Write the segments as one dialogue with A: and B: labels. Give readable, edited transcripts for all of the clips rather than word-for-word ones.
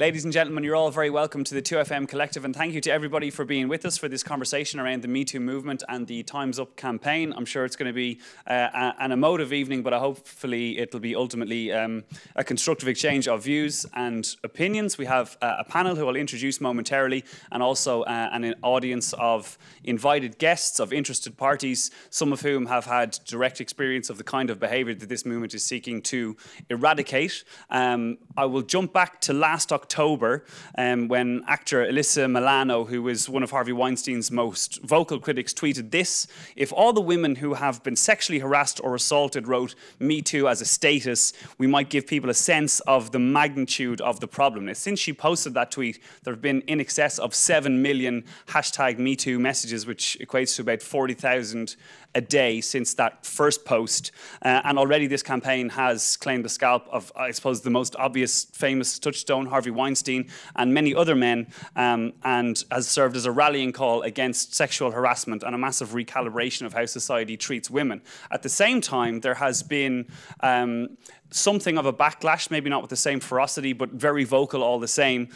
A: Ladies and gentlemen, you're all very welcome to the 2FM Collective, and thank you to everybody for being with us for this conversation around the Me Too movement and the Time's Up campaign. I'm sure it's going to be an emotive evening, but hopefully it'll be ultimately a constructive exchange of views and opinions. We have a panel who I'll introduce momentarily, and also an audience of invited guests, of interested parties, some of whom have had direct experience of the kind of behaviour that this movement is seeking to eradicate. I will jump back to last October when actor Alyssa Milano, who was one of Harvey Weinstein's most vocal critics, tweeted this: "If all the women who have been sexually harassed or assaulted wrote Me Too as a status, we might give people a sense of the magnitude of the problem." Now, since she posted that tweet, there have been in excess of 7 million hashtag Me Too messages, which equates to about 40,000 a day since that first post. And already this campaign has claimed the scalp of, I suppose, the most obvious famous touchstone, Harvey Weinstein, and many other men, and has served as a rallying call against sexual harassment and a massive recalibration of how society treats women. At the same time, there has been something of a backlash, maybe not with the same ferocity, but very vocal all the same,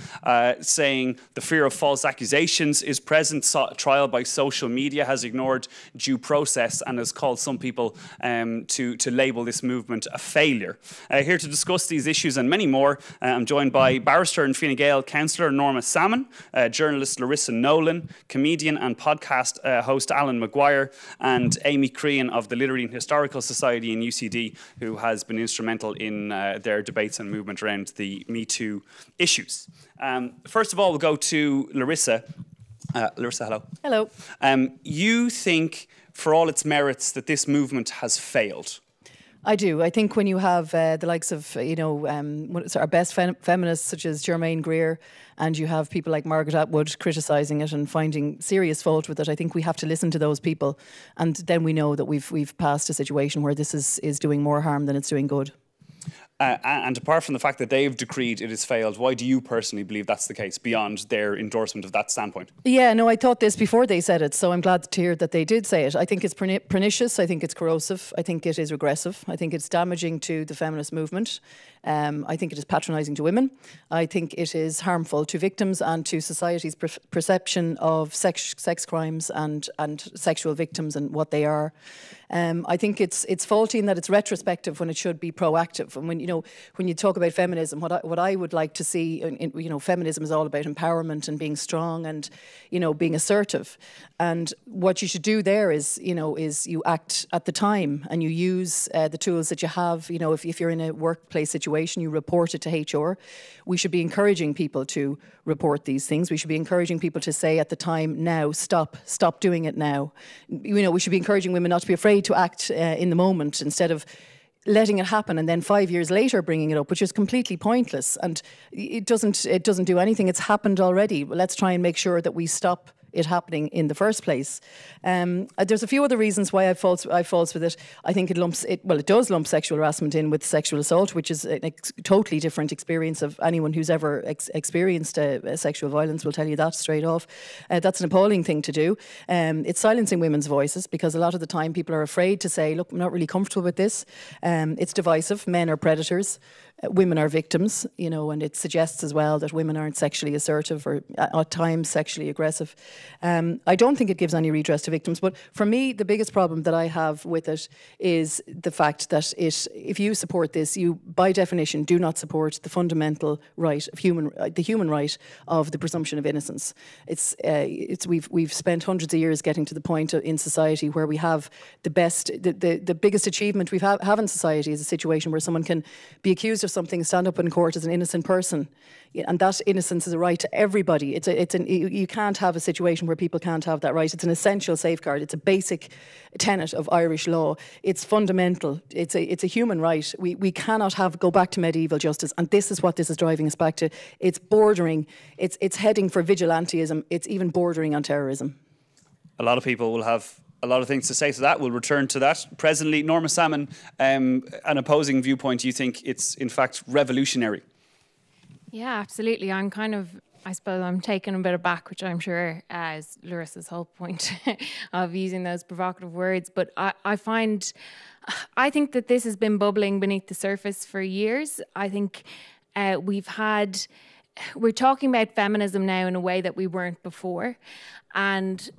A: saying the fear of false accusations is present. Trial by social media has ignored due process and has called some people to label this movement a failure. Here to discuss these issues and many more, I'm joined by barrister and Fine Gael councillor Norma Salmon, journalist Larissa Nolan, comedian and podcast host Alan Maguire, and Amy Crean of the Literary and Historical Society in UCD, who has been instrumental in their debates and movement around the Me Too issues. First of all, we'll go to Larissa. Larissa, hello.
B: Hello.
A: You think, for all its merits, that this movement has failed?
B: I do. I think when you have the likes of, our best feminists such as Germaine Greer, and you have people like Margaret Atwood criticising it and finding serious fault with it, I think we have to listen to those people, and then we know that we've passed a situation where this is doing more harm than it's doing good.
A: And apart from the fact that they've decreed it has failed, why do you personally believe that's the case, beyond their endorsement of that standpoint?
B: Yeah, no, I thought this before they said it, so I'm glad to hear that they did say it. I think it's pernicious, I think it's corrosive, I think it is regressive, I think it's damaging to the feminist movement. I think it is patronising to women. I think it is harmful to victims and to society's perception of sex crimes and sexual victims and what they are. I think it's faulty in that it's retrospective when it should be proactive. And when you talk about feminism, what I would like to see, feminism is all about empowerment and being strong and being assertive. And what you should do there is you act at the time and you use the tools that you have. If you're in a workplace situation, you report it to HR. We should be encouraging people to report these things. We should be encouraging people to say at the time, now, stop doing it now. We should be encouraging women not to be afraid to act in the moment instead of letting it happen and then 5 years later bringing it up, which is completely pointless. And it doesn't do anything. It's happened already. Let's try and make sure that we stop it happening in the first place. There's a few other reasons why I false with it. I think it does lump sexual harassment in with sexual assault, which is a totally different experience of anyone who's ever experienced sexual violence will tell you that straight off. That's an appalling thing to do. It's silencing women's voices because a lot of the time people are afraid to say, look, I'm not really comfortable with this. It's divisive. Men are predators. Women are victims, and it suggests as well that women aren't sexually assertive or at times sexually aggressive. I don't think it gives any redress to victims, but for me, the biggest problem that I have with it is the fact that if you support this, you by definition do not support the fundamental right of the human right of the presumption of innocence. We've spent hundreds of years getting to the point in society where we have the biggest achievement we have in society is a situation where someone can be accused of something, stand up in court as an innocent person, and that innocence is a right to everybody. You can't have a situation where people can't have that right. It's an essential safeguard. It's a basic tenet of Irish law. It's fundamental. It's a human right. We cannot go back to medieval justice, and this is what this is driving us back to. It's bordering. It's heading for vigilantism. It's even bordering on terrorism.
A: A lot of people will have a lot of things to say to that. We'll return to that. Presently, Norma Salmon, an opposing viewpoint, you think it's in fact revolutionary?
C: Yeah, absolutely. I suppose I'm taken a bit aback, which I'm sure is Larissa's whole point of using those provocative words. But I think that this has been bubbling beneath the surface for years. I think we've had we're talking about feminism now in a way that we weren't before, and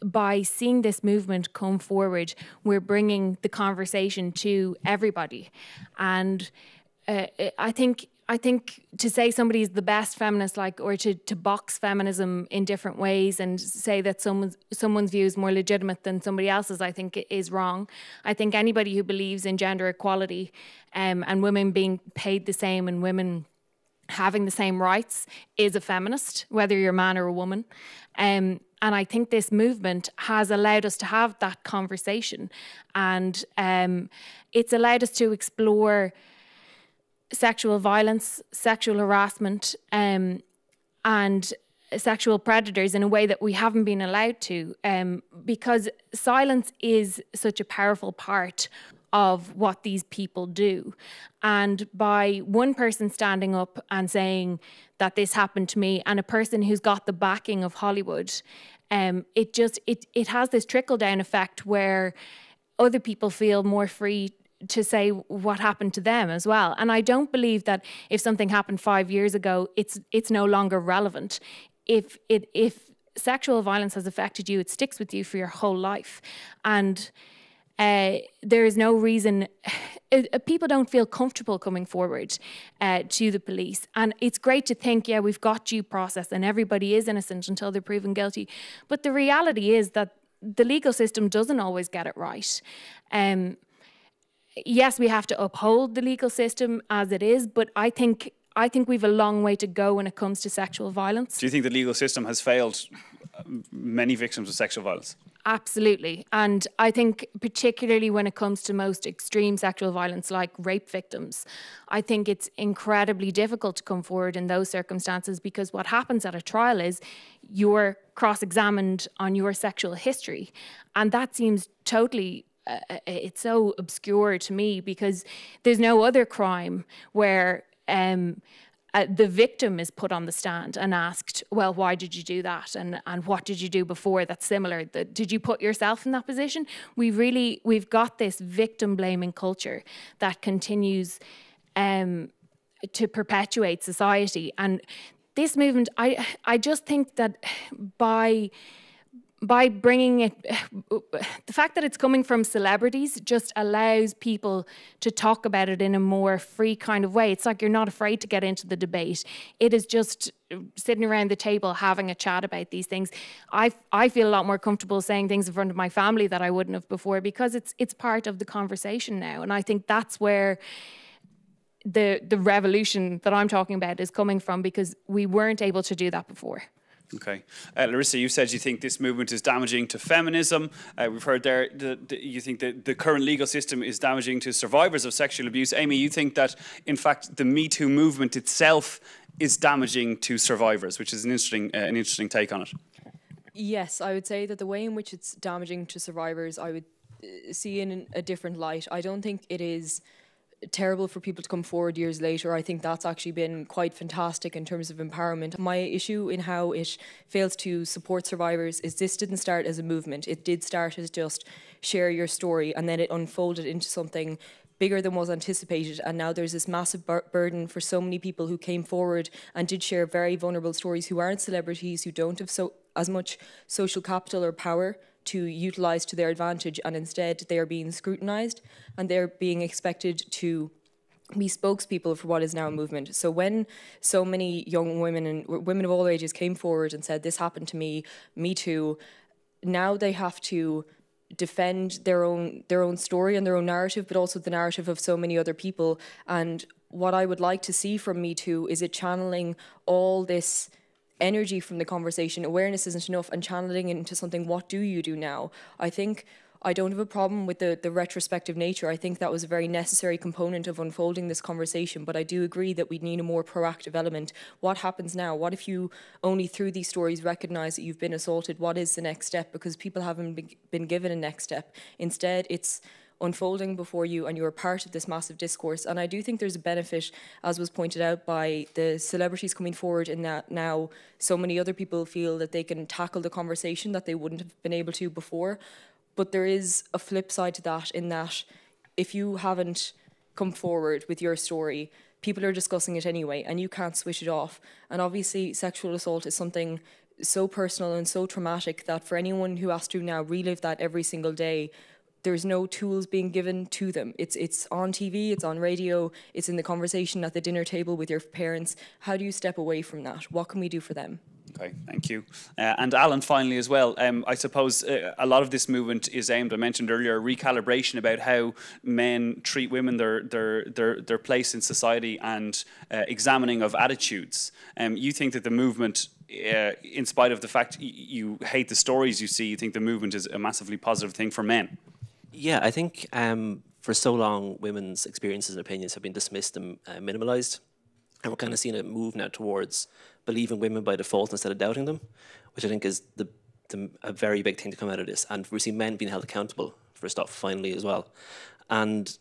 C: by seeing this movement come forward, we're bringing the conversation to everybody. And I think to say somebody is the best feminist, like, or to box feminism in different ways and say that someone's view is more legitimate than somebody else's, I think is wrong. I think anybody who believes in gender equality and women being paid the same and women having the same rights is a feminist, whether you're a man or a woman. And I think this movement has allowed us to have that conversation. And it's allowed us to explore sexual violence, sexual harassment, and sexual predators in a way that we haven't been allowed to, because silence is such a powerful part of what these people do. And by one person standing up and saying that this happened to me, and a person who's got the backing of Hollywood, it has this trickle-down effect where other people feel more free to say what happened to them as well. And I don't believe that if something happened 5 years ago, it's no longer relevant. If sexual violence has affected you, it sticks with you for your whole life. And there is no reason, people don't feel comfortable coming forward to the police. And it's great to think, yeah, we've got due process and everybody is innocent until they're proven guilty. But the reality is that the legal system doesn't always get it right. Yes, we have to uphold the legal system as it is, but I think we've a long way to go when it comes to sexual violence.
A: Do you think the legal system has failed many victims of sexual violence?
C: Absolutely. And I think particularly when it comes to most extreme sexual violence like rape victims, I think it's incredibly difficult to come forward in those circumstances, because what happens at a trial is you're cross-examined on your sexual history. And that seems totally it's so obscure to me, because there's no other crime where the victim is put on the stand and asked, well, why did you do that? And what did you do before that's similar? Did you put yourself in that position? We've got this victim blaming culture that continues to perpetuate society. And this movement, I just think that by bringing it, the fact that it's coming from celebrities just allows people to talk about it in a more free kind of way. It's like you're not afraid to get into the debate. It is just sitting around the table having a chat about these things. I feel a lot more comfortable saying things in front of my family that I wouldn't have before, because it's part of the conversation now. And I think that's where the revolution that I'm talking about is coming from, because we weren't able to do that before.
A: Okay. Larissa, you said you think this movement is damaging to feminism. We've heard there you think that the current legal system is damaging to survivors of sexual abuse. Amy, you think that, in fact, the Me Too movement itself is damaging to survivors, which is an interesting take on it.
D: Yes, I would say that the way in which it's damaging to survivors, I would see in a different light. I don't think it is terrible for people to come forward years later. I think that's actually been quite fantastic in terms of empowerment. My issue in how it fails to support survivors is this didn't start as a movement. It did start as just share your story, and then it unfolded into something bigger than was anticipated, and now there's this massive burden for so many people who came forward and did share very vulnerable stories, who aren't celebrities, who don't have as much social capital or power to utilise to their advantage, and instead they are being scrutinised and they're being expected to be spokespeople for what is now a movement. So when so many young women and women of all ages came forward and said, this happened to me, me too, now they have to defend their own story and their own narrative, but also the narrative of so many other people. And what I would like to see from Me Too is it channeling all this energy from the conversation. Awareness isn't enough, and channeling it into something, what do you do now? I don't have a problem with the retrospective nature. I think that was a very necessary component of unfolding this conversation, but I do agree that we need a more proactive element. What happens now? What if you only through these stories recognise that you've been assaulted? What is the next step? Because people haven't been given a next step. Instead, it's unfolding before you, and you're part of this massive discourse. And I do think there's a benefit, as was pointed out by the celebrities coming forward, in that now so many other people feel that they can tackle the conversation that they wouldn't have been able to before. But there is a flip side to that, in that if you haven't come forward with your story, people are discussing it anyway, and you can't switch it off. And obviously sexual assault is something so personal and so traumatic that for anyone who has to now relive that every single day, there's no tools being given to them. It's on TV, it's on radio, it's in the conversation at the dinner table with your parents. How do you step away from that? What can we do for them?
A: Okay, thank you. And Alan, finally as well, I suppose a lot of this movement is aimed, I mentioned earlier, recalibration about how men treat women, their place in society, and examining of attitudes. You think that the movement, in spite of the fact you hate the stories you see, you think the movement is a massively positive thing for men?
E: Yeah, I think for so long, women's experiences and opinions have been dismissed and minimalised. And we're kind of seeing a move now towards believing women by default instead of doubting them, which I think is a very big thing to come out of this. And we're seeing men being held accountable for stuff finally as well. And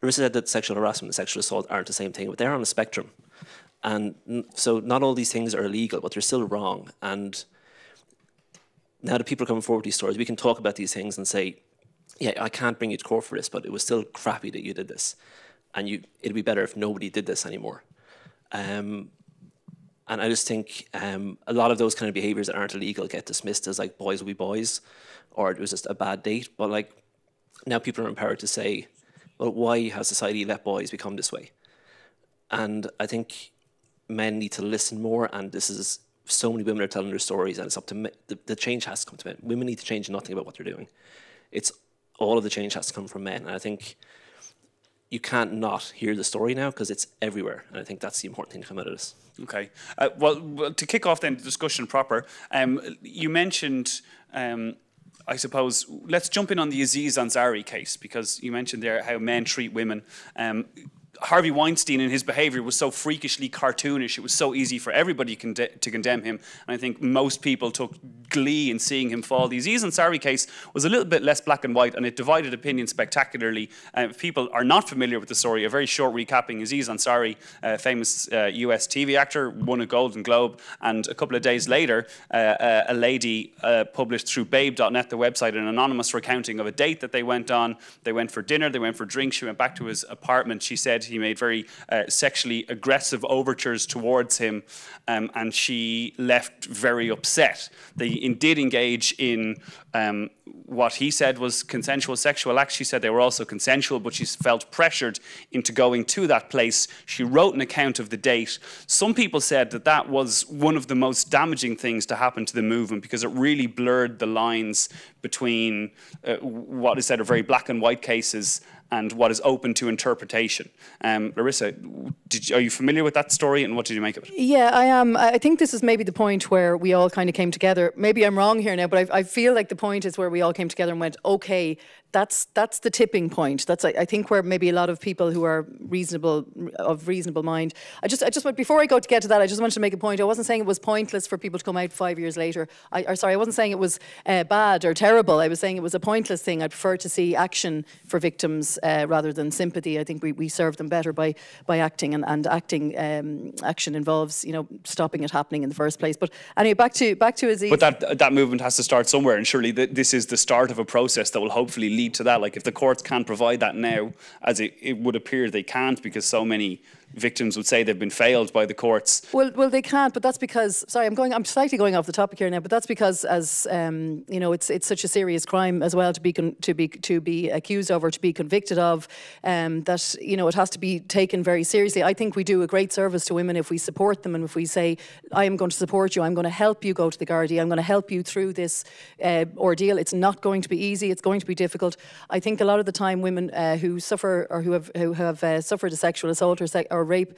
E: Larissa said that sexual harassment and sexual assault aren't the same thing, but they're on a spectrum. And so not all these things are illegal, but they're still wrong. And now that people are coming forward with these stories, we can talk about these things and say, yeah, I can't bring you to court for this, but it was still crappy that you did this. And it'd be better if nobody did this anymore. And I just think a lot of those kind of behaviours that aren't illegal get dismissed as like boys will be boys, or it was just a bad date. But like now people are empowered to say, well, why has society let boys become this way? And I think men need to listen more, and this is so many women are telling their stories, and it's up to men. The change has to come to men. Women need to change nothing about what they're doing. It's all of the change has to come from men, and I think you can't not hear the story now because it's everywhere, and I think that's the important thing to come out of this.
A: Okay. Well, to kick off then the discussion proper, you mentioned, I suppose, let's jump in on the Aziz Ansari case, because you mentioned there how men treat women. Harvey Weinstein and his behaviour was so freakishly cartoonish, it was so easy for everybody to condemn him, and I think most people took glee in seeing him fall. The Aziz Ansari case was a little bit less black and white, and it divided opinion spectacularly. If people are not familiar with the story, a very short recapping: Aziz Ansari, famous US TV actor, won a Golden Globe, and a couple of days later, a lady published through babe.net, the website, an anonymous recounting of a date that they went on. They went for dinner, they went for drinks, she went back to his apartment. She said he made very sexually aggressive overtures towards him, and she left very upset. They did engage in what he said was consensual sexual acts. She said they were also consensual, but she felt pressured into going to that place. She wrote an account of the date. Some people said that that was one of the most damaging things to happen to the movement, because it really blurred the lines between what is said are very black and white cases and what is open to interpretation. Larissa, are you familiar with that story, and what did you make of it?
B: Yeah, I am. I think this is maybe the point where we all kind of came together. Maybe I'm wrong here now, but I feel like the point is where we all came together and went, okay, that's the tipping point. That's I think where maybe a lot of people who are reasonable mind. I just before I get to that, I just wanted to make a point. I wasn't saying it was pointless for people to come out 5 years later. I wasn't saying it was bad or terrible. I was saying it was a pointless thing. I prefer to see action for victims rather than sympathy. I think we serve them better by acting, and acting action involves stopping it happening in the first place. But anyway, back to Aziz.
A: But that movement has to start somewhere, and surely this is the start of a process that will hopefully lead to that. Like, if the courts can't provide that now, as it would appear they can't, because so many victims would say they've been failed by the courts.
B: Well, they can't, but that's because, sorry, I'm slightly going off the topic here now, but that's because, as it's such a serious crime as well to be accused of or to be convicted of, that it has to be taken very seriously. I think we do a great service to women if we support them, and if we say, I am going to support you, I'm going to help you go to the Gardaí, I'm going to help you through this ordeal. It's not going to be easy, it's going to be difficult. I think a lot of the time women who suffer or who have suffered a sexual assault or rape,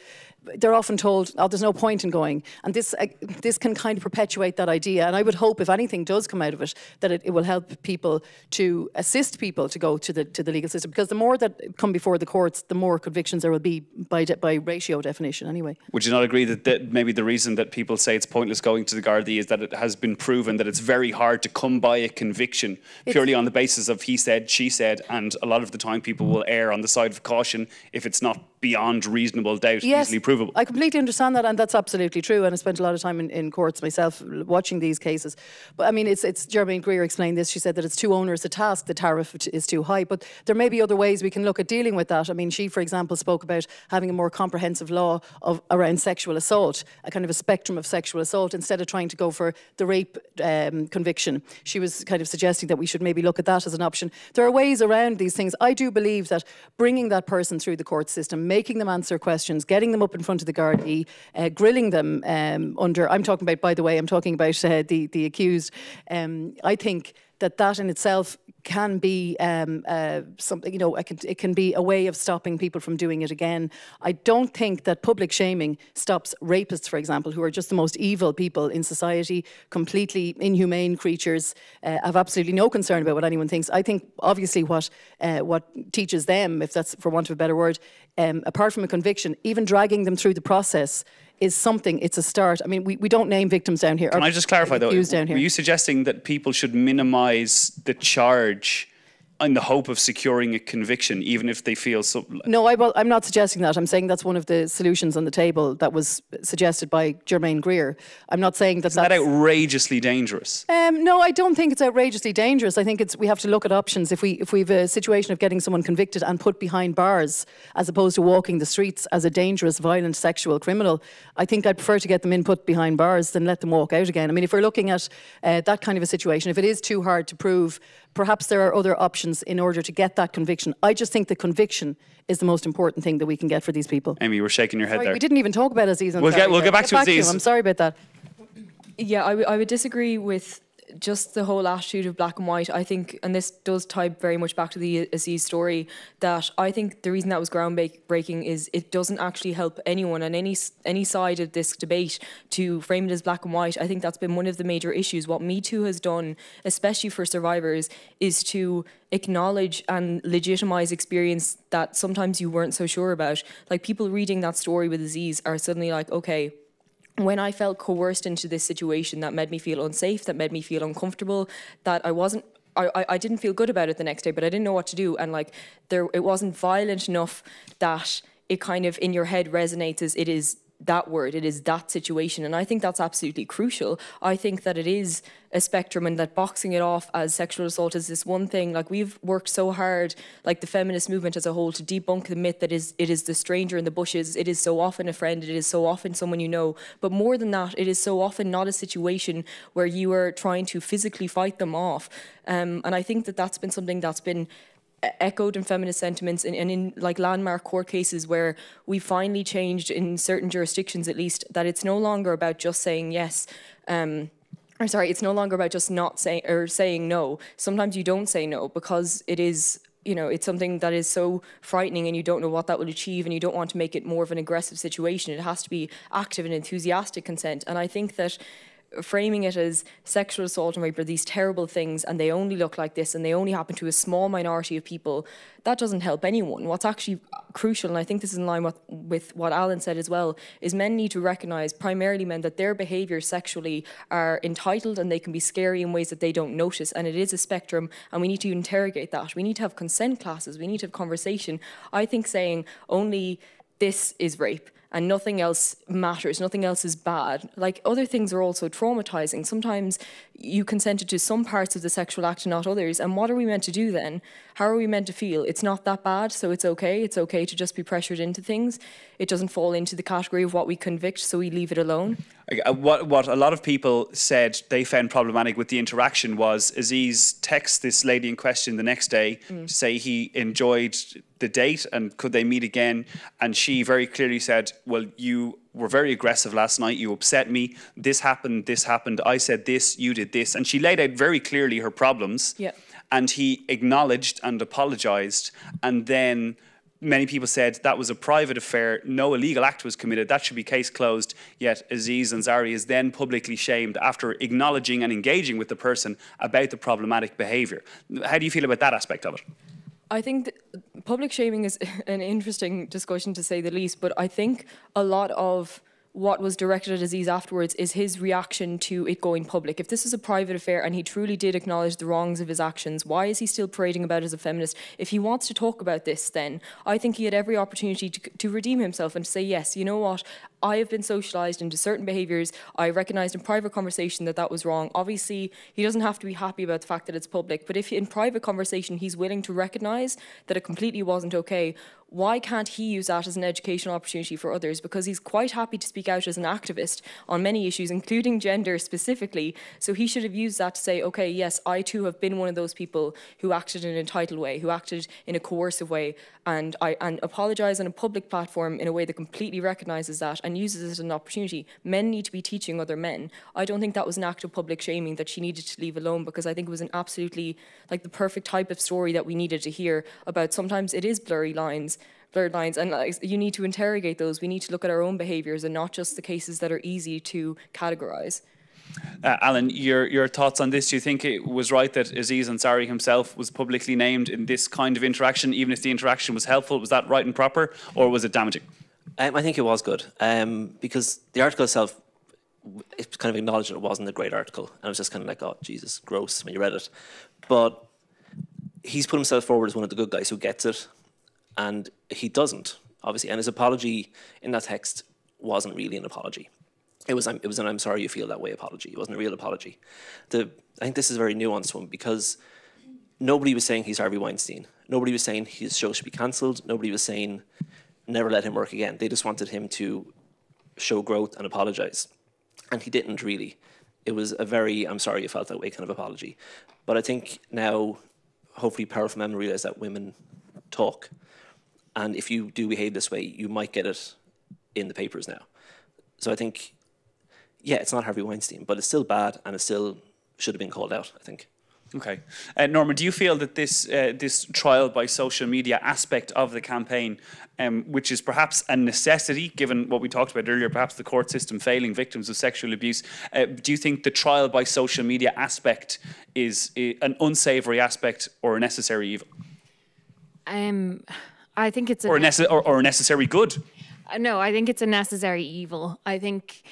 B: they're often told, oh, there's no point in going. And this can kind of perpetuate that idea. And I would hope, if anything does come out of it, that it will help people to assist people to go to the legal system. Because the more that come before the courts, the more convictions there will be by ratio definition anyway.
A: Would you not agree that maybe the reason that people say it's pointless going to the Gardaí is that it has been proven that it's very hard to come by a conviction purely on the basis of he said, she said, and a lot of the time people will err on the side of caution if it's not beyond reasonable doubt, easily proven? provable.
B: I completely understand that, and that's absolutely true. And I spent a lot of time in courts myself watching these cases. But I mean, it's Germaine Greer explained this. She said that it's too onerous a task. The tariff is too high. But there may be other ways we can look at dealing with that. I mean, she, for example, spoke about having a more comprehensive law around sexual assault, a kind of a spectrum of sexual assault, instead of trying to go for the rape conviction. She was kind of suggesting that we should maybe look at that as an option. There are ways around these things. I do believe that bringing that person through the court system, making them answer questions, getting them up in front of the Gardaí, grilling them I'm talking about, by the way, I'm talking about the accused. I think that in itself can be something, you know, it can be a way of stopping people from doing it again. I don't think that public shaming stops rapists, for example, who are just the most evil people in society, completely inhumane creatures, have absolutely no concern about what anyone thinks. I think, obviously, what teaches them, if that's for want of a better word, apart from a conviction, even dragging them through the process is something, it's a start. I mean, we don't name victims down here.
A: Can I just clarify though,
B: down here.
A: Were you suggesting that people should minimise the charge in the hope of securing a conviction, even if they feel so?
B: No, I'm not suggesting that. I'm saying that's one of the solutions on the table that was suggested by Germaine Greer. I'm not saying that
A: Isn't that outrageously dangerous?
B: No, I don't think it's outrageously dangerous. I think we have to look at options. If we've a situation of getting someone convicted and put behind bars, as opposed to walking the streets as a dangerous, violent, sexual criminal, I think I'd prefer to get them in, put behind bars, than let them walk out again. I mean, if we're looking at that kind of a situation, if it is too hard to prove, perhaps there are other options in order to get that conviction. I just think the conviction is the most important thing that we can get for these people.
A: Amy, you were shaking your head there.
B: We didn't even talk about Aziz.
A: We'll get back to Aziz.
B: I'm sorry about that.
D: Yeah, I would disagree with just the whole attitude of black and white. I think, and this does tie very much back to the Aziz story, that I think the reason that was groundbreaking is it doesn't actually help anyone on any side of this debate to frame it as black and white. I think that's been one of the major issues. What Me Too has done, especially for survivors, is to acknowledge and legitimize experience that sometimes you weren't so sure about. Like, people reading that story with Aziz are suddenly like, okay, when I felt coerced into this situation that made me feel unsafe, that made me feel uncomfortable, that I didn't feel good about it the next day, but I didn't know what to do. And like, it wasn't violent enough that it kind of in your head resonates as it is that word, it is that situation. And I think that's absolutely crucial. I think that it is a spectrum, and that boxing it off as sexual assault is this one thing. Like, we've worked so hard, like the feminist movement as a whole, to debunk the myth that it is the stranger in the bushes. It is so often a friend, it is so often someone you know. But more than that, it is so often not a situation where you are trying to physically fight them off. And I think that that's been something that's been echoed in feminist sentiments and in like landmark court cases where we finally changed, in certain jurisdictions at least, that it's no longer about just saying yes. It's no longer about just not saying or saying no. Sometimes you don't say no because it is, you know, it's something that is so frightening and you don't know what that will achieve, and you don't want to make it more of an aggressive situation. It has to be active and enthusiastic consent. And I think that framing it as sexual assault and rape are these terrible things and they only look like this and they only happen to a small minority of people, that doesn't help anyone. What's actually crucial, and I think this is in line with what Alan said as well, is men need to recognise, primarily men, that their behaviours sexually are entitled and they can be scary in ways that they don't notice, and it is a spectrum, and we need to interrogate that. We need to have consent classes, we need to have conversation. I think saying only this is rape and nothing else matters, nothing else is bad. Like, other things are also traumatizing. Sometimes you consented to some parts of the sexual act and not others. And what are we meant to do then? How are we meant to feel? It's not that bad, so it's okay. It's okay to just be pressured into things. It doesn't fall into the category of what we convict, so we leave it alone.
A: What a lot of people said they found problematic with the interaction was Aziz texts this lady in question the next day to say he enjoyed the date and could they meet again, and she very clearly said, well, you were very aggressive last night, you upset me, this happened, I said this, you did this, and she laid out very clearly her problems.
D: Yeah.
A: And he acknowledged and apologised, and then many people said that was a private affair, no illegal act was committed, that should be case closed. Yet Aziz Ansari is then publicly shamed after acknowledging and engaging with the person about the problematic behaviour. How do you feel about that aspect of it?
D: I think public shaming is an interesting discussion, to say the least, but I think a lot of what was directed at Aziz afterwards is his reaction to it going public. If this is a private affair and he truly did acknowledge the wrongs of his actions, why is he still parading about as a feminist? If he wants to talk about this, then I think he had every opportunity to redeem himself and to say, yes, you know what, I have been socialised into certain behaviours. I recognised in private conversation that that was wrong. Obviously, he doesn't have to be happy about the fact that it's public, but if in private conversation he's willing to recognise that it completely wasn't okay, why can't he use that as an educational opportunity for others? Because he's quite happy to speak out as an activist on many issues, including gender specifically. So he should have used that to say, okay, yes, I too have been one of those people who acted in an entitled way, who acted in a coercive way, and apologise on a public platform in a way that completely recognises that and uses it as an opportunity. Men need to be teaching other men. I don't think that was an act of public shaming that she needed to leave alone, because I think it was an absolutely, like, the perfect type of story that we needed to hear about. Sometimes it is blurred lines, and you need to interrogate those. We need to look at our own behaviours and not just the cases that are easy to categorise.
A: Alan, your thoughts on this? Do you think it was right that Aziz Ansari himself was publicly named in this kind of interaction, even if the interaction was helpful? Was that right and proper, or was it damaging?
E: I think it was good, because the article itself, it kind of acknowledged that it wasn't a great article, and I was just kind of like, oh, Jesus, gross, when you read it. But he's put himself forward as one of the good guys who gets it, and he doesn't, obviously. And his apology in that text wasn't really an apology. It was an "I'm sorry you feel that way" apology. It wasn't a real apology. I think this is a very nuanced one, because nobody was saying he's Harvey Weinstein. Nobody was saying his show should be cancelled. Nobody was saying never let him work again. They just wanted him to show growth and apologise. And he didn't really. It was a very "I'm sorry you felt that way" kind of apology. But I think now, hopefully, powerful men realise that women talk. And if you do behave this way, you might get it in the papers now. So I think, yeah, it's not Harvey Weinstein, but it's still bad, and it still should have been called out, I think.
A: Okay. Norman, do you feel that this trial by social media aspect of the campaign, which is perhaps a necessity, given what we talked about earlier, perhaps the court system failing victims of sexual abuse, do you think the trial by social media aspect is an unsavoury aspect or a necessary evil?
C: I think it's
A: or a necessary good.
C: No, I think it's a necessary evil. I think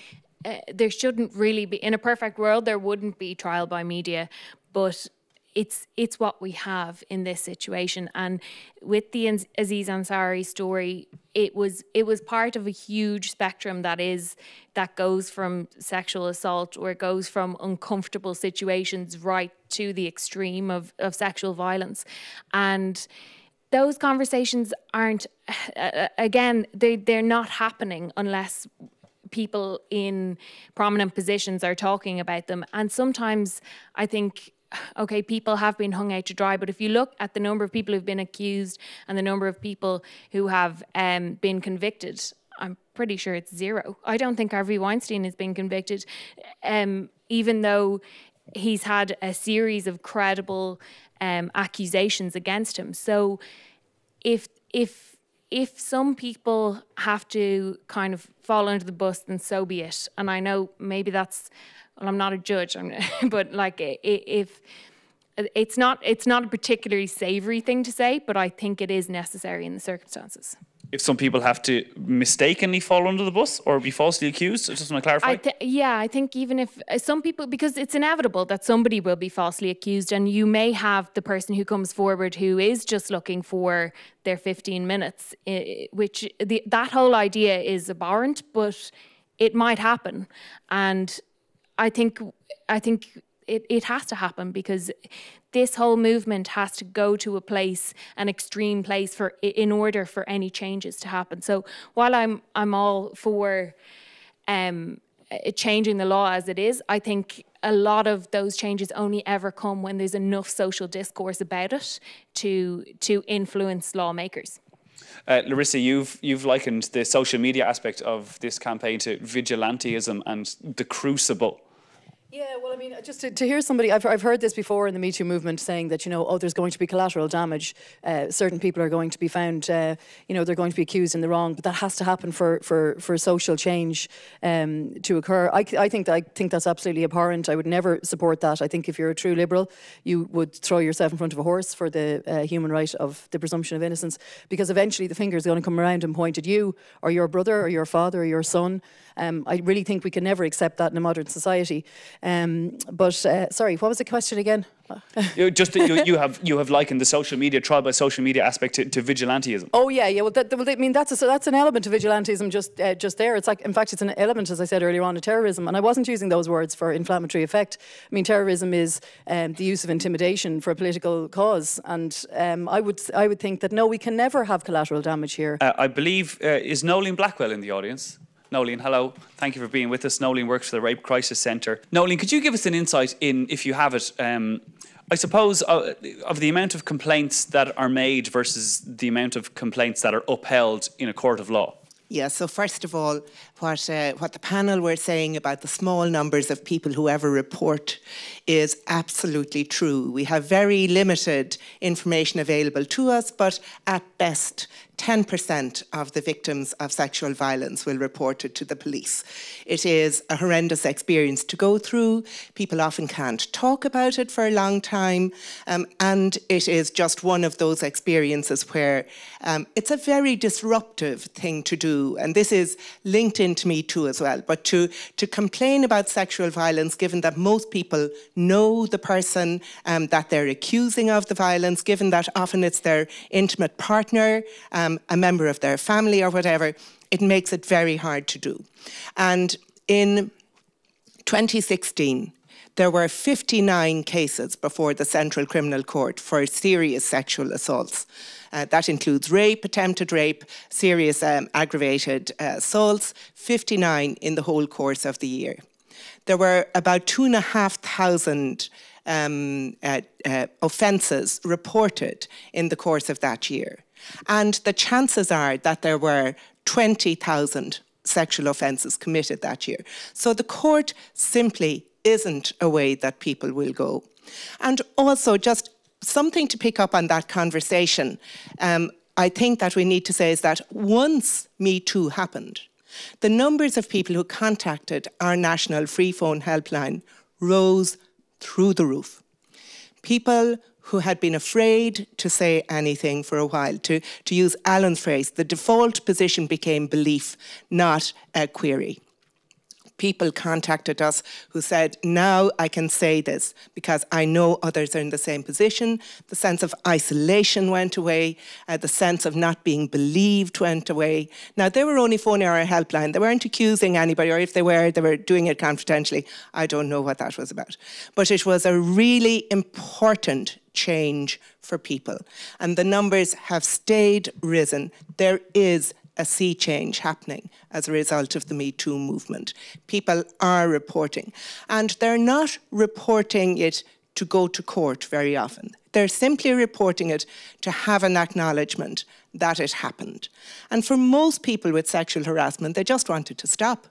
C: there shouldn't really be, in a perfect world, there wouldn't be trial by media, but it's what we have in this situation. And with the Aziz Ansari story, it was part of a huge spectrum that goes from sexual assault, or it goes from uncomfortable situations right to the extreme of sexual violence. And those conversations aren't, again, they're not happening unless people in prominent positions are talking about them. And sometimes I think, okay, people have been hung out to dry, but if you look at the number of people who've been accused and the number of people who have been convicted, I'm pretty sure it's zero. I don't think Harvey Weinstein has been convicted, even though he's had a series of credible accusations against him. So if some people have to kind of fall under the bus, then so be it. And I know maybe that's, well, I'm not a judge, but like, if it's not a particularly savoury thing to say, but I think it is necessary in the circumstances. If
A: some people have to mistakenly fall under the bus or be falsely accused, I just want to clarify.
C: I think even if some people, because it's inevitable that somebody will be falsely accused, and you may have the person who comes forward who is just looking for their 15 minutes, which that whole idea is abhorrent, but it might happen. And I think it has to happen, because this whole movement has to go to a place, an extreme place, in order for any changes to happen. So while I'm all for changing the law as it is, I think a lot of those changes only ever come when there's enough social discourse about it to influence lawmakers.
A: Larissa, you've likened the social media aspect of this campaign to vigilantism and the crucible.
B: Yeah, well, I mean, just to hear somebody, I've heard this before in the Me Too movement, saying that, there's going to be collateral damage. Certain people are going to be found, they're going to be accused in the wrong, but that has to happen for social change to occur. I think that's absolutely abhorrent. I would never support that. I think if you're a true liberal, you would throw yourself in front of a horse for the human right of the presumption of innocence, because eventually the finger is going to come around and point at you or your brother or your father or your son. I really think we can never accept that in a modern society. Sorry, what was the question again?
A: Just that you have likened the social media, trial by social media aspect to vigilantism.
B: Oh yeah. Well, I mean that's an element of vigilantism just there. It's like, in fact, it's an element, as I said earlier on, of terrorism. And I wasn't using those words for inflammatory effect. I mean, terrorism is the use of intimidation for a political cause, and I would think that no, we can never have collateral damage here. I
A: believe is Nolene Blackwell in the audience. Nolene, hello. Thank you for being with us. Nolene works for the Rape Crisis Centre. Nolene, could you give us an insight in, if you have it, I suppose, of the amount of complaints that are made versus the amount of complaints that are upheld in a court of law?
F: Yeah, so first of all, what the panel were saying about the small numbers of people who ever report is absolutely true. We have very limited information available to us, but at best, 10% of the victims of sexual violence will report it to the police. It is a horrendous experience to go through. People often can't talk about it for a long time, and it is just one of those experiences where it's a very disruptive thing to do, and this is linked into Me Too as well. But to complain about sexual violence, given that most people know the person that they're accusing of the violence, given that often it's their intimate partner, a member of their family or whatever, it makes it very hard to do. And in 2016, there were 59 cases before the Central Criminal Court for serious sexual assaults. That includes rape, attempted rape, serious aggravated assaults, 59 in the whole course of the year. There were about 2,500 offences reported in the course of that year. And the chances are that there were 20,000 sexual offences committed that year. So the court simply isn't a way that people will go. And also, just something to pick up on that conversation, I think that we need to say is that once Me Too happened, the numbers of people who contacted our national free phone helpline rose through the roof. People who had been afraid to say anything for a while, to use Alan's phrase, the default position became belief, not a query. People contacted us who said, now I can say this because I know others are in the same position. The sense of isolation went away. The sense of not being believed went away. Now, they were only phoning our helpline. They weren't accusing anybody, or if they were doing it confidentially. I don't know what that was about. But it was a really important change for people. And the numbers have stayed risen. There is a sea change happening as a result of the Me Too movement. People are reporting. And they're not reporting it to go to court very often. They're simply reporting it to have an acknowledgement that it happened. And for most people with sexual harassment, they just want it to stop.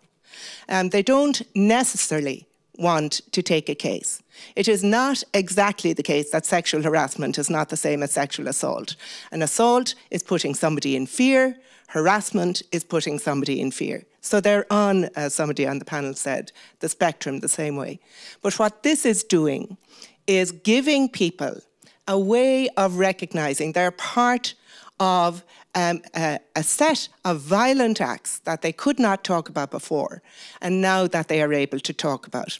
F: They don't necessarily want to take a case. It is not exactly the case that sexual harassment is not the same as sexual assault. An assault is putting somebody in fear. Harassment is putting somebody in fear. So they're on, as somebody on the panel said, the spectrum the same way. But what this is doing is giving people a way of recognising they're part of a set of violent acts that they could not talk about before, and now that they are able to talk about.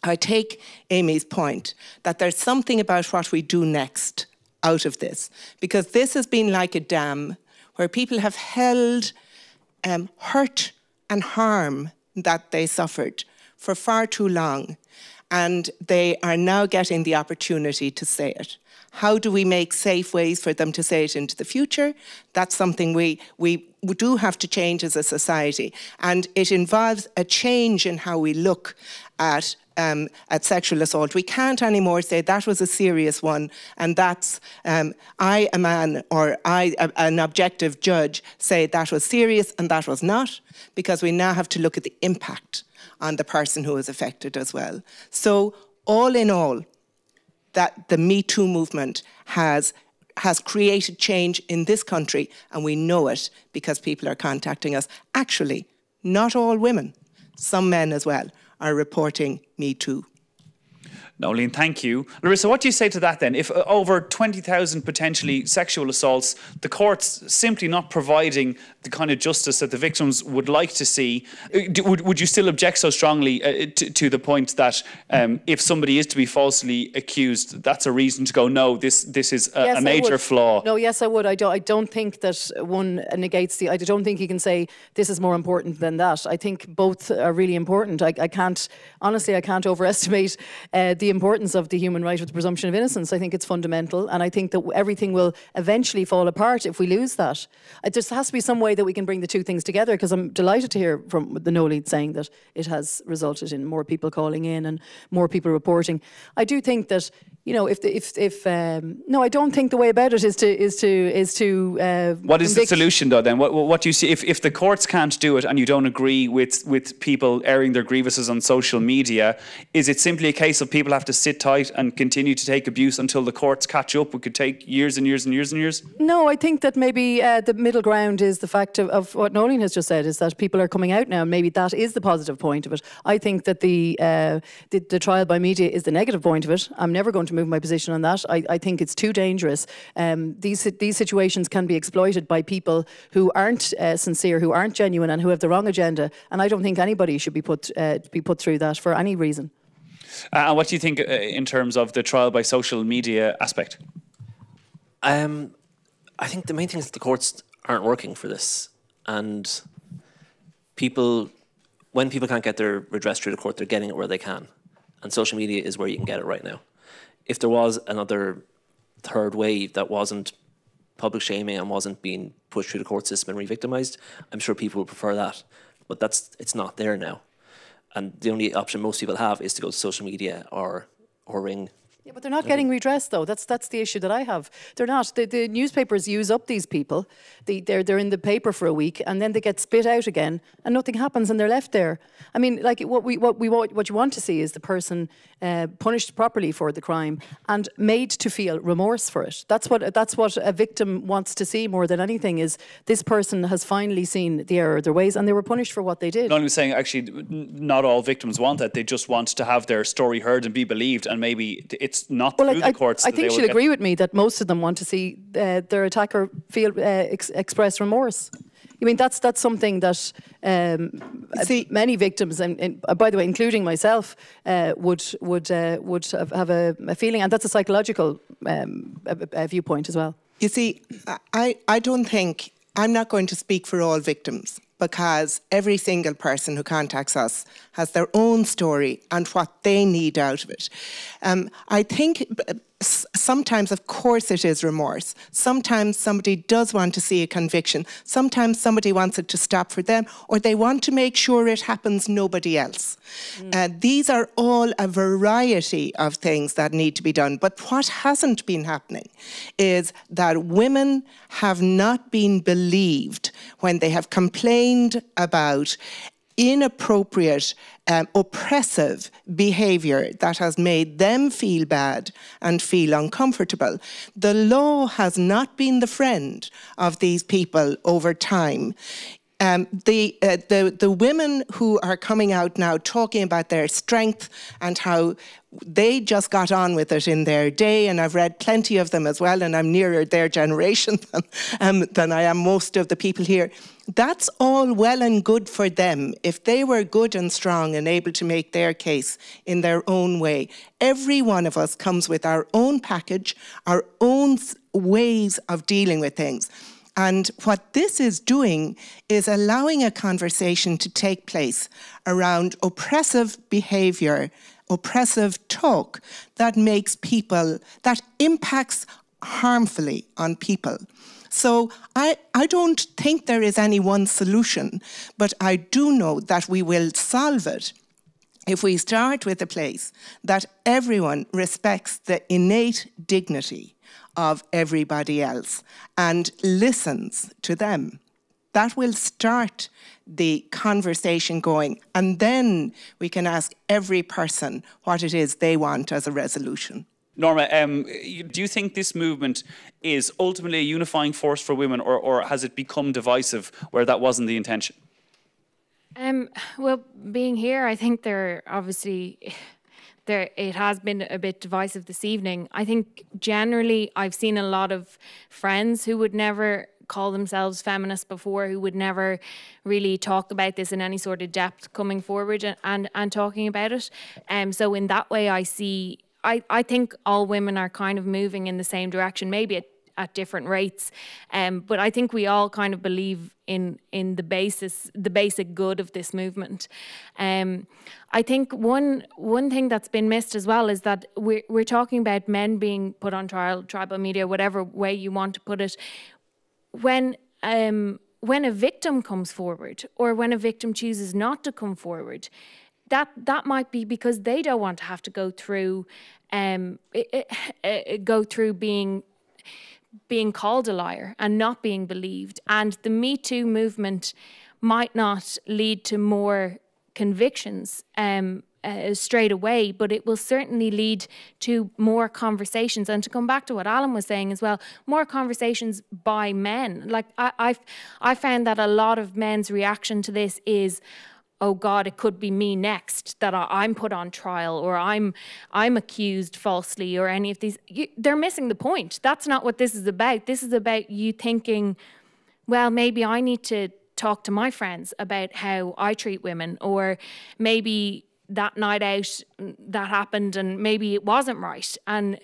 F: I take Amy's point that there's something about what we do next out of this, because this has been like a dam where people have held hurt and harm that they suffered for far too long, and they are now getting the opportunity to say it. How do we make safe ways for them to say it into the future? That's something we do have to change as a society, and it involves a change in how we look at sexual assault. We can't anymore say that was a serious one, and that's I, a man, or I, an objective judge, say that was serious and that was not, because we now have to look at the impact on the person who is affected as well. So all in all, that the Me Too movement has created change in this country, and we know it because people are contacting us. Actually, not all women, some men as well, are reporting Me Too.
A: Nolene, thank you. Larissa, what do you say to that then? If over 20,000 potentially sexual assaults, the courts simply not providing the kind of justice that the victims would like to see, would you still object so strongly to the point that if somebody is to be falsely accused, that's a reason to go, no, this is a major flaw?
B: No, yes, I would. I don't think that one negates the... I don't think you can say this is more important than that. I think both are really important. I can't overestimate the importance of the human right of the presumption of innocence. I think it's fundamental, and I think that everything will eventually fall apart if we lose that. There has to be some way that we can bring the two things together, because I'm delighted to hear from the Nolene saying that it has resulted in more people calling in and more people reporting. I do think that, you know, no, I don't think the way about it is to.
A: What is the solution though? Then what do you see if the courts can't do it and you don't agree with people airing their grievances on social media? Is it simply a case of people have to sit tight and continue to take abuse until the courts catch up? It could take years and years and years and years.
B: No, I think that maybe the middle ground is the fact of what Nolene has just said, is that people are coming out now. Maybe that is the positive point of it. I think that the trial by media is the negative point of it. I'm never going to move my position on that. I think it's too dangerous. These situations can be exploited by people who aren't sincere, who aren't genuine, and who have the wrong agenda. And I don't think anybody should be put through that for any reason.
A: And what do you think in terms of the trial by social media aspect?
E: I think the main thing is that the courts aren't working for this, and when people can't get their redress through the court, they're getting it where they can, and social media is where you can get it right now. If there was another third wave that wasn't public shaming and wasn't being pushed through the court system and re-victimised, I'm sure people would prefer that, but it's not there now. And the only option most people have is to go to social media or ring.
B: Yeah, but they're not getting redressed, though. That's the issue that I have. They're not. The newspapers use up these people. They're in the paper for a week, and then they get spit out again, and nothing happens, and they're left there. I mean, like what you want to see is the person punished properly for the crime and made to feel remorse for it. That's what a victim wants to see more than anything. Is this person has finally seen the error of their ways, and they were punished for what they did.
A: I'm saying actually, not all victims want that. They just want to have their story heard and be believed, and maybe it's not through the courts.
B: I think she'll agree with me that most of them want to see their attacker feel express remorse. I mean, that's something that many victims, and by the way, including myself, would have a feeling, and that's a psychological viewpoint as well.
F: You see, I don't think, I'm not going to speak for all victims, because every single person who contacts us has their own story and what they need out of it. I think sometimes, of course, it is remorse. Sometimes somebody does want to see a conviction. Sometimes somebody wants it to stop for them, or they want to make sure it happens nobody else. These are all a variety of things that need to be done. But what hasn't been happening is that women have not been believed when they have complained about inappropriate, oppressive behaviour that has made them feel bad and feel uncomfortable. The law has not been the friend of these people over time. The women who are coming out now talking about their strength and how they just got on with it in their day, and I've read plenty of them as well, and I'm nearer their generation than I am most of the people here. That's all well and good for them if they were good and strong and able to make their case in their own way. Every one of us comes with our own package, our own ways of dealing with things. And what this is doing is allowing a conversation to take place around oppressive behaviour, oppressive talk that makes people, that impacts harmfully on people. So I don't think there is any one solution, but I do know that we will solve it if we start with a place that everyone respects the innate dignity of everybody else and listens to them. That will start the conversation going, and then we can ask every person what it is they want as a resolution.
A: Norma, do you think this movement is ultimately a unifying force for women, or has it become divisive where that wasn't the intention?
C: Well, being here, I think there obviously it has been a bit divisive this evening. I think generally I've seen a lot of friends who would never call themselves feminists before, who would never really talk about this in any sort of depth, coming forward and talking about it. So in that way, I think all women are kind of moving in the same direction, maybe at different rates. But I think we all kind of believe in the basic good of this movement. I think one thing that's been missed as well is that we're talking about men being put on trial, tribal media, whatever way you want to put it. When a victim comes forward, or when a victim chooses not to come forward, that might be because they don't want to have to go through being called a liar and not being believed. And the Me Too movement might not lead to more convictions straight away, but it will certainly lead to more conversations. And to come back to what Alan was saying as well, more conversations by men. Like I found that a lot of men's reaction to this is, oh God, it could be me next, that I'm put on trial, or I'm accused falsely, or any of these. They're missing the point. That's not what this is about. This is about you thinking, well, maybe I need to talk to my friends about how I treat women, or maybe that night out that happened and maybe it wasn't right, and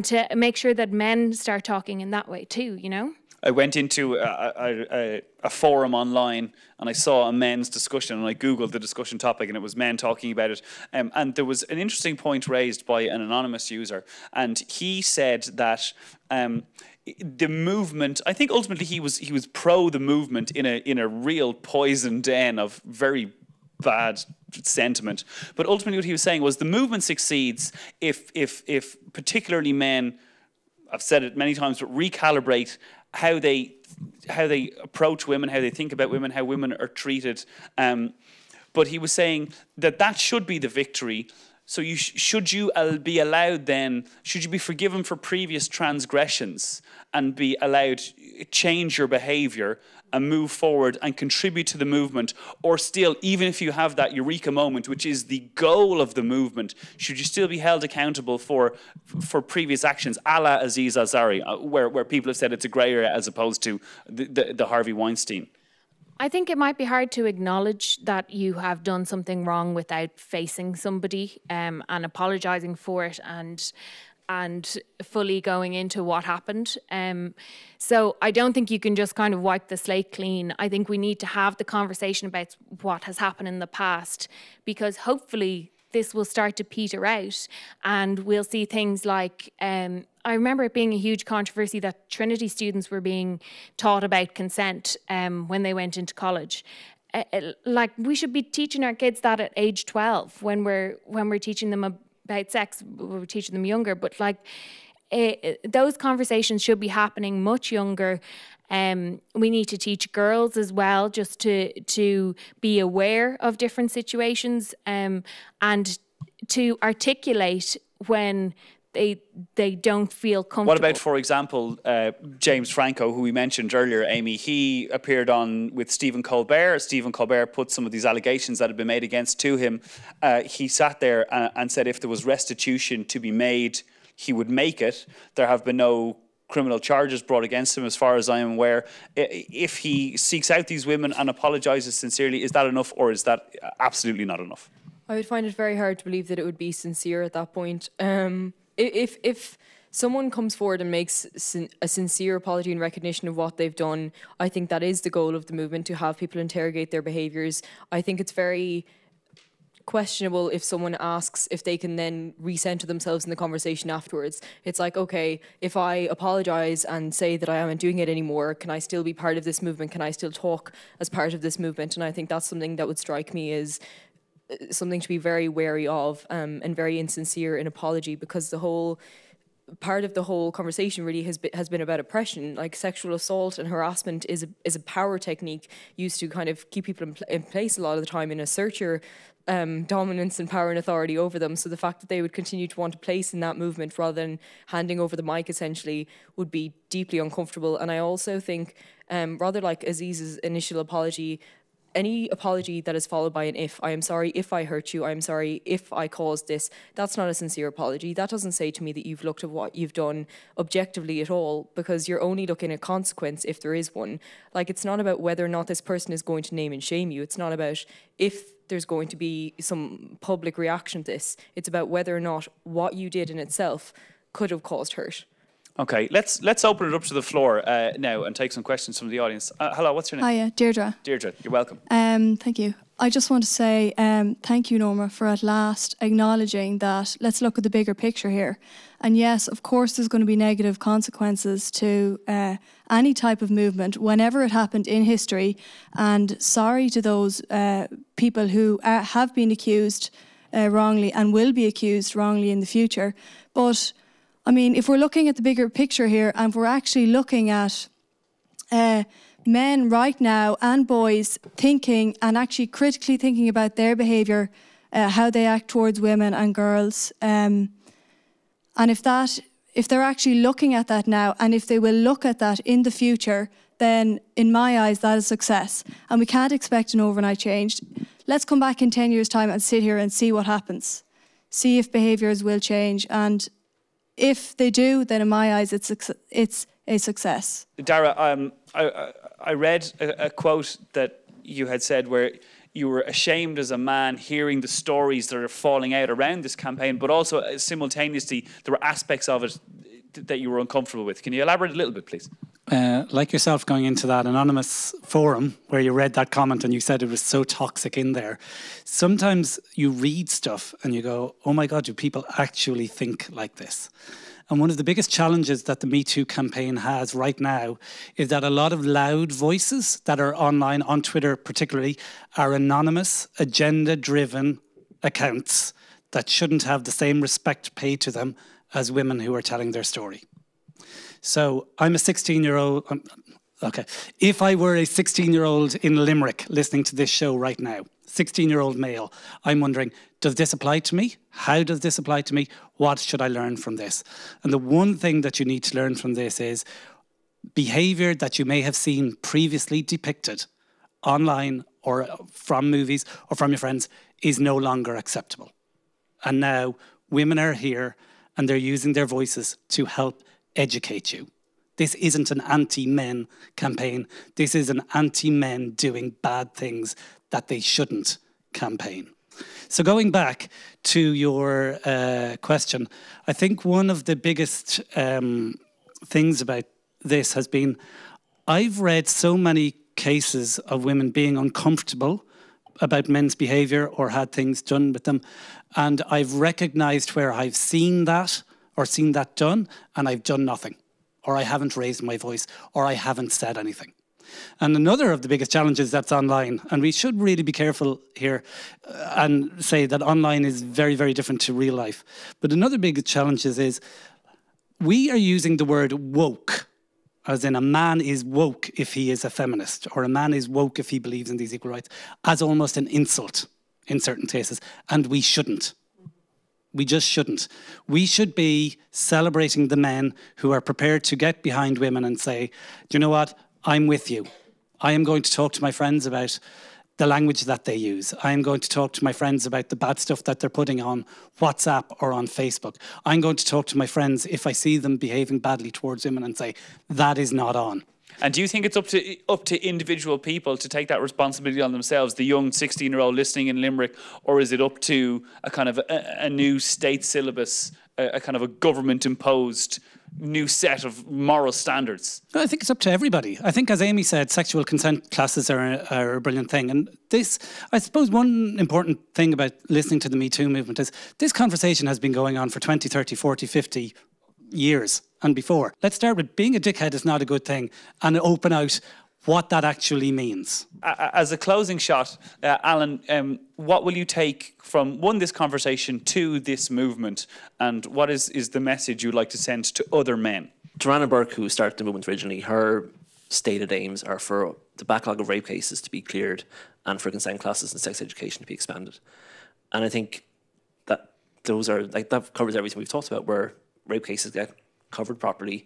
C: to make sure that men start talking in that way too, you know?
A: I went into a forum online and I saw a men's discussion, and I Googled the discussion topic, and it was men talking about it. And there was an interesting point raised by an anonymous user, and he said that the movement, I think ultimately he was pro the movement in a real poison den of very bad sentiment. But ultimately what he was saying was the movement succeeds if particularly men, I've said it many times, but recalibrate how they approach women, how they think about women, how women are treated. But he was saying that should be the victory. So should you be allowed then, should you be forgiven for previous transgressions and be allowed to change your behaviour and move forward and contribute to the movement? Or still, even if you have that eureka moment, which is the goal of the movement, should you still be held accountable for previous actions, a la Aziz Ansari, where people have said it's a grey area as opposed to the Harvey Weinstein?
C: I think it might be hard to acknowledge that you have done something wrong without facing somebody and apologising for it and fully going into what happened. So I don't think you can just kind of wipe the slate clean. I think we need to have the conversation about what has happened in the past, because hopefully this will start to peter out and we'll see things like, I remember it being a huge controversy that Trinity students were being taught about consent when they went into college. Like, we should be teaching our kids that at age 12 when we're teaching them about sex. We're teaching them younger, but like those conversations should be happening much younger. We need to teach girls as well, just to be aware of different situations and to articulate when they don't feel comfortable.
A: What about, for example, James Franco, who we mentioned earlier, Amy? He appeared on with Stephen Colbert. Stephen Colbert put some of these allegations that had been made against to him. He sat there and said if there was restitution to be made, he would make it. There have been no criminal charges brought against him, as far as I am aware. If he seeks out these women and apologises sincerely, is that enough, or is that absolutely not enough?
D: I would find it very hard to believe that it would be sincere at that point. If someone comes forward and makes a sincere apology and recognition of what they've done, I think that is the goal of the movement, to have people interrogate their behaviours. I think it's very questionable if someone asks if they can then recenter themselves in the conversation afterwards. It's like, okay, if I apologise and say that I aren't doing it anymore, can I still be part of this movement? Can I still talk as part of this movement? And I think that's something that would strike me as something to be very wary of, and very insincere in apology, because the whole part of the whole conversation really has been about oppression. Like, sexual assault and harassment is a power technique used to kind of keep people in place a lot of the time, and assert your dominance and power and authority over them. So the fact that they would continue to want a place in that movement rather than handing over the mic essentially would be deeply uncomfortable. And I also think, rather like Aziz's initial apology, any apology that is followed by an if, I am sorry if I hurt you, I am sorry if I caused this, that's not a sincere apology. That doesn't say to me that you've looked at what you've done objectively at all, because you're only looking at consequence if there is one. Like, it's not about whether or not this person is going to name and shame you. It's not about if there's going to be some public reaction to this. It's about whether or not what you did in itself could have caused hurt.
A: Okay, let's open it up to the floor now and take some questions from the audience. Hello, what's your name?
G: Hiya, Deirdre.
A: Deirdre, you're welcome.
G: Thank you. I just want to say thank you, Norma, for at last acknowledging that let's look at the bigger picture here. And yes, of course, there's going to be negative consequences to any type of movement whenever it happened in history. And sorry to those people who have been accused wrongly and will be accused wrongly in the future. But I mean, if we're looking at the bigger picture here and we're actually looking at men right now and boys thinking and actually critically thinking about their behaviour, how they act towards women and girls, and if they're actually looking at that now and if they will look at that in the future, then in my eyes that is success. And we can't expect an overnight change. Let's come back in 10 years' time and sit here and see what happens. See if behaviours will change, and if they do, then in my eyes, it's a success.
A: Dara, I read a quote that you had said where you were ashamed as a man hearing the stories that are falling out around this campaign, but also simultaneously there were aspects of it that you were uncomfortable with. Can you elaborate a little bit, please?
H: Like yourself going into that anonymous forum where you read that comment and you said it was so toxic in there, sometimes you read stuff and you go, oh my God, do people actually think like this? And one of the biggest challenges that the Me Too campaign has right now is that a lot of loud voices that are online, on Twitter particularly, are anonymous, agenda-driven accounts that shouldn't have the same respect paid to them as women who are telling their story. So I'm a 16-year-old, okay. If I were a 16-year-old in Limerick listening to this show right now, 16-year-old male, I'm wondering, does this apply to me? How does this apply to me? What should I learn from this? And the one thing that you need to learn from this is behaviour that you may have seen previously depicted online or from movies or from your friends is no longer acceptable. And now women are here and they're using their voices to help educate you. This isn't an anti-men campaign. This is an anti-men doing bad things that they shouldn't campaign. So going back to your question, I think one of the biggest things about this has been, I've read so many cases of women being uncomfortable about men's behaviour or had things done with them, and I've recognised where I've seen that or seen that done and I've done nothing, or I haven't raised my voice, or I haven't said anything. And another of the biggest challenges that's online, and we should really be careful here and say that online is very, very different to real life. But another big challenge is we are using the word woke, as in a man is woke if he is a feminist, or a man is woke if he believes in these equal rights, as almost an insult in certain cases. And we shouldn't. We just shouldn't. We should be celebrating the men who are prepared to get behind women and say, do you know what? I'm with you. I am going to talk to my friends about the language that they use. I am going to talk to my friends about the bad stuff that they're putting on WhatsApp or on Facebook. I'm going to talk to my friends if I see them behaving badly towards women and say, that is not on.
A: And do you think it's up to individual people to take that responsibility on themselves, the young 16-year-old listening in Limerick, or is it up to a kind of a new state syllabus, a kind of a government-imposed new set of moral standards?
H: I think it's up to everybody. I think, as Amy said, sexual consent classes are a brilliant thing. And this, I suppose one important thing about listening to the Me Too movement is this conversation has been going on for 20, 30, 40, 50 years and before. Let's start with being a dickhead is not a good thing, and open out what that actually means.
A: As a closing shot, Alan, what will you take from, one, this conversation, two, this movement, and what is the message you'd like to send to other men?
E: Joanna Burke, who started the movement originally, her stated aims are for the backlog of rape cases to be cleared and for consent classes and sex education to be expanded. And I think that that covers everything we've talked about, where rape cases get covered properly,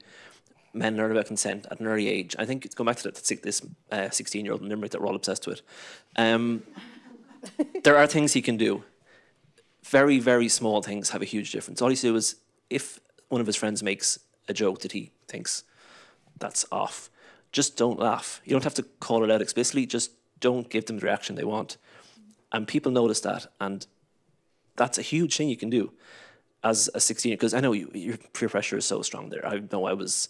E: men learn about consent at an early age. I think it's going back to this 16-year-old in Limerick that we're all obsessed with. There are things he can do. Very, very small things have a huge difference. All he do is, if one of his friends makes a joke that he thinks that's off, just don't laugh. You don't have to call it out explicitly, just don't give them the reaction they want. And people notice that, and that's a huge thing you can do as a 16-year-old, because I know your peer pressure is so strong there. I know I was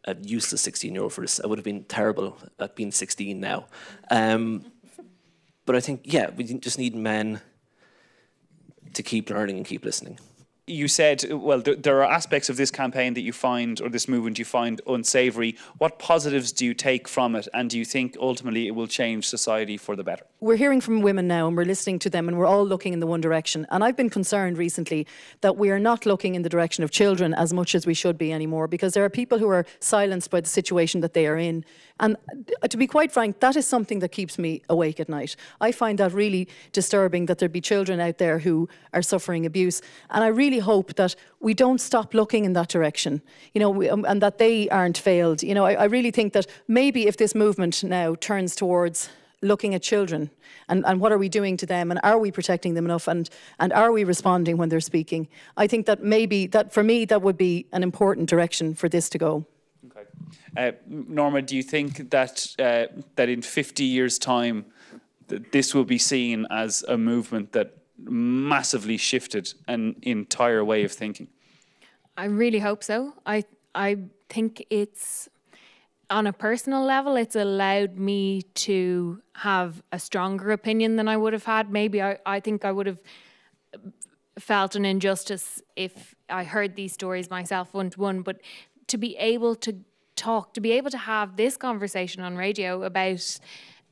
E: a useless 16-year-old for this. I would have been terrible at being 16 now. But I think, yeah, we just need men to keep learning and keep listening.
A: You said, well, there are aspects of this campaign that you find, or this movement you find unsavoury. What positives do you take from it, and do you think ultimately it will change society for the better?
B: We're hearing from women now and we're listening to them and we're all looking in the one direction. And I've been concerned recently that we are not looking in the direction of children as much as we should be anymore, because there are people who are silenced by the situation that they are in. And to be quite frank, that is something that keeps me awake at night. I find that really disturbing, that there be children out there who are suffering abuse. And I really hope that we don't stop looking in that direction, you know, and that they aren't failed. You know, I really think that maybe if this movement now turns towards looking at children and what are we doing to them, and are we protecting them enough, and are we responding when they're speaking, I think that maybe that for me that would be an important direction for this to go.
A: Okay. Norma, do you think that that in 50 years' time that this will be seen as a movement that massively shifted an entire way of thinking?
C: I really hope so. I think it's, on a personal level, it's allowed me to have a stronger opinion than I would have had. Maybe I think I would have felt an injustice if I heard these stories myself one-to-one, but to be able to talk, to be able to have this conversation on radio about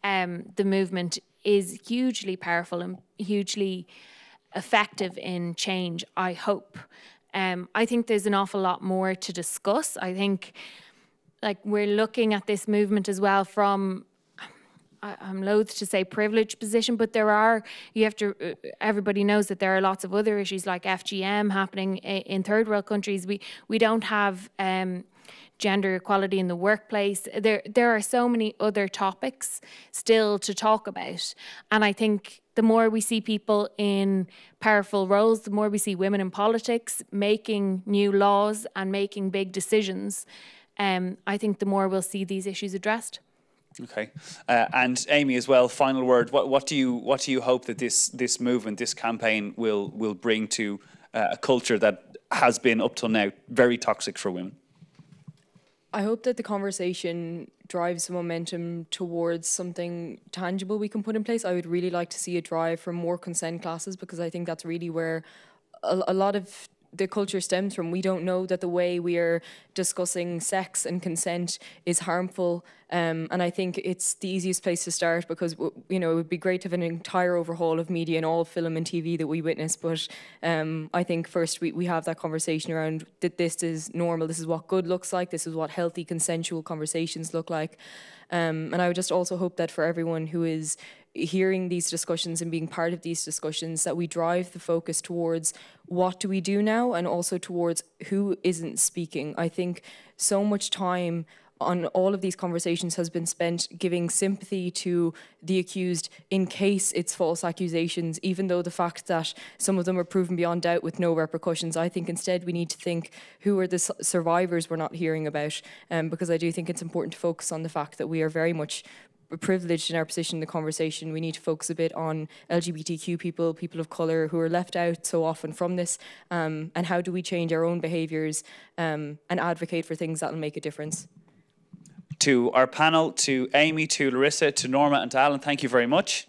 C: the movement is hugely powerful and hugely effective in change, I hope. I think there's an awful lot more to discuss. I think like we're looking at this movement as well from, I'm loath to say privileged position, but there are, you have to, everybody knows that there are lots of other issues like FGM happening in third world countries. We don't have gender equality in the workplace. There are so many other topics still to talk about. And I think the more we see people in powerful roles, the more we see women in politics making new laws and making big decisions, I think the more we'll see these issues addressed.
A: Okay, and Amy as well. Final word. What do you hope that this movement, this campaign, will bring to a culture that has been up till now very toxic for women?
D: I hope that the conversation drives momentum towards something tangible we can put in place. I would really like to see a drive for more consent classes, because I think that's really where a lot of the culture stems from. We don't know that the way we are discussing sex and consent is harmful, and I think it's the easiest place to start, because you know, it would be great to have an entire overhaul of media and all film and TV that we witness, but I think first we have that conversation around that this is normal, this is what good looks like, this is what healthy consensual conversations look like, and I would just also hope that for everyone who is hearing these discussions and being part of these discussions, that we drive the focus towards what do we do now, and also towards who isn't speaking. I think so much time on all of these conversations has been spent giving sympathy to the accused in case it's false accusations, even though the fact that some of them are proven beyond doubt with no repercussions. I think instead we need to think who are the survivors we're not hearing about, because I do think it's important to focus on the fact that we are very much privileged in our position in the conversation. We need to focus a bit on LGBTQ people, people of colour who are left out so often from this, and how do we change our own behaviours and advocate for things that will make a difference.
A: To our panel, to Amy, to Larissa, to Norma and to Alan, thank you very much.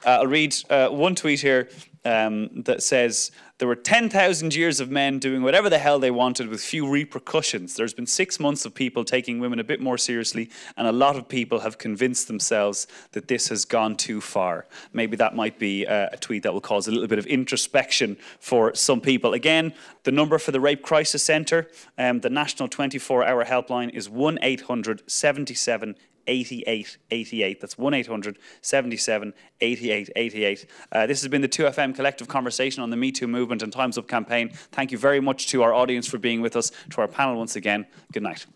A: I'll read one tweet here that says, there were 10,000 years of men doing whatever the hell they wanted with few repercussions. There's been 6 months of people taking women a bit more seriously, and a lot of people have convinced themselves that this has gone too far. Maybe that might be a tweet that will cause a little bit of introspection for some people. Again, the number for the Rape Crisis Centre, the national 24-hour helpline is 1-800-77 88 88. That's 1800 77 88 88. This has been the 2FM collective conversation on the Me Too movement and Time's Up campaign. Thank you very much to our audience for being with us, to our panel once again. Good night.